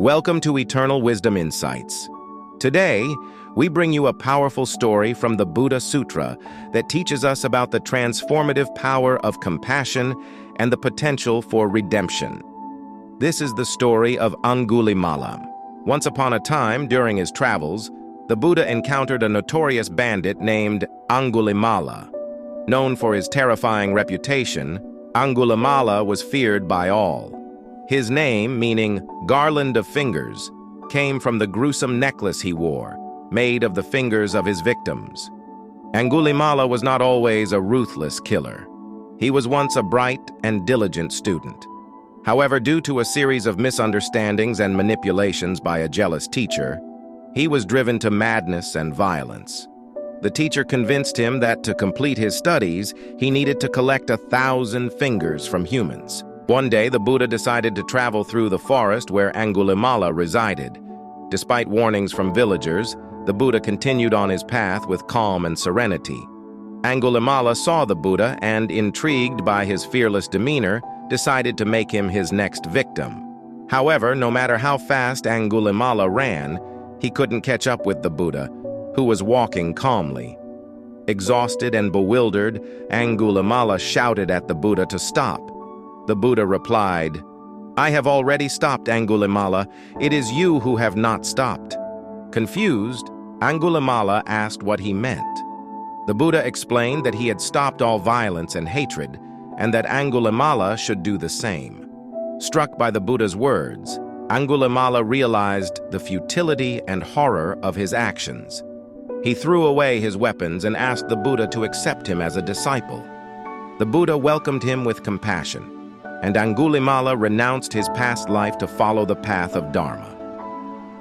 Welcome to Eternal Wisdom Insights. Today, we bring you a powerful story from the Buddha Sutra that teaches us about the transformative power of compassion and the potential for redemption. This is the story of Angulimala. Once upon a time, during his travels, the Buddha encountered a notorious bandit named Angulimala. Known for his terrifying reputation, Angulimala was feared by all. His name, meaning garland of fingers, came from the gruesome necklace he wore, made of the fingers of his victims. Angulimala was not always a ruthless killer. He was once a bright and diligent student. However, due to a series of misunderstandings and manipulations by a jealous teacher, he was driven to madness and violence. The teacher convinced him that to complete his studies, he needed to collect 1,000 fingers from humans. One day, the Buddha decided to travel through the forest where Angulimala resided. Despite warnings from villagers, the Buddha continued on his path with calm and serenity. Angulimala saw the Buddha and, intrigued by his fearless demeanor, decided to make him his next victim. However, no matter how fast Angulimala ran, he couldn't catch up with the Buddha, who was walking calmly. Exhausted and bewildered, Angulimala shouted at the Buddha to stop. The Buddha replied, "I have already stopped, Angulimala. It is you who have not stopped." Confused, Angulimala asked what he meant. The Buddha explained that he had stopped all violence and hatred, and that Angulimala should do the same. Struck by the Buddha's words, Angulimala realized the futility and horror of his actions. He threw away his weapons and asked the Buddha to accept him as a disciple. The Buddha welcomed him with compassion, and Angulimala renounced his past life to follow the path of Dharma.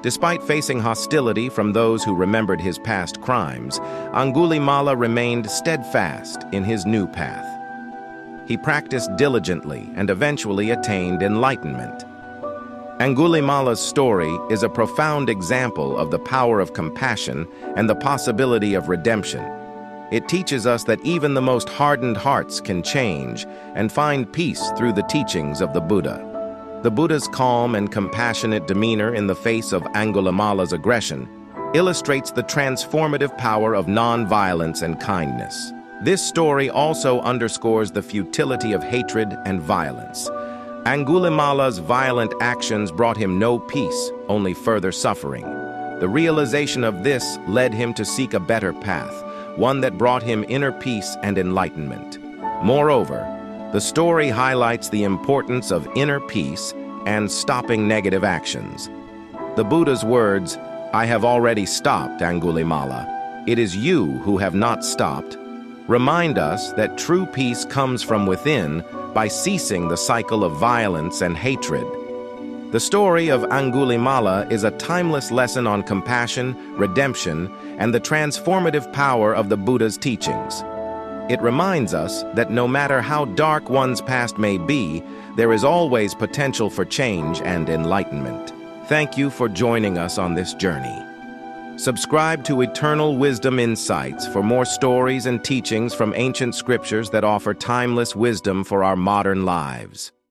Despite facing hostility from those who remembered his past crimes, Angulimala remained steadfast in his new path. He practiced diligently and eventually attained enlightenment. Angulimala's story is a profound example of the power of compassion and the possibility of redemption. It teaches us that even the most hardened hearts can change and find peace through the teachings of the Buddha. The Buddha's calm and compassionate demeanor in the face of Angulimala's aggression illustrates the transformative power of non-violence and kindness. This story also underscores the futility of hatred and violence. Angulimala's violent actions brought him no peace, only further suffering. The realization of this led him to seek a better path, one that brought him inner peace and enlightenment. Moreover, the story highlights the importance of inner peace and stopping negative actions. The Buddha's words, "I have already stopped, Angulimala. It is you who have not stopped," remind us that true peace comes from within by ceasing the cycle of violence and hatred. The story of Angulimala is a timeless lesson on compassion, redemption, and the transformative power of the Buddha's teachings. It reminds us that no matter how dark one's past may be, there is always potential for change and enlightenment. Thank you for joining us on this journey. Subscribe to Eternal Wisdom Insights for more stories and teachings from ancient scriptures that offer timeless wisdom for our modern lives.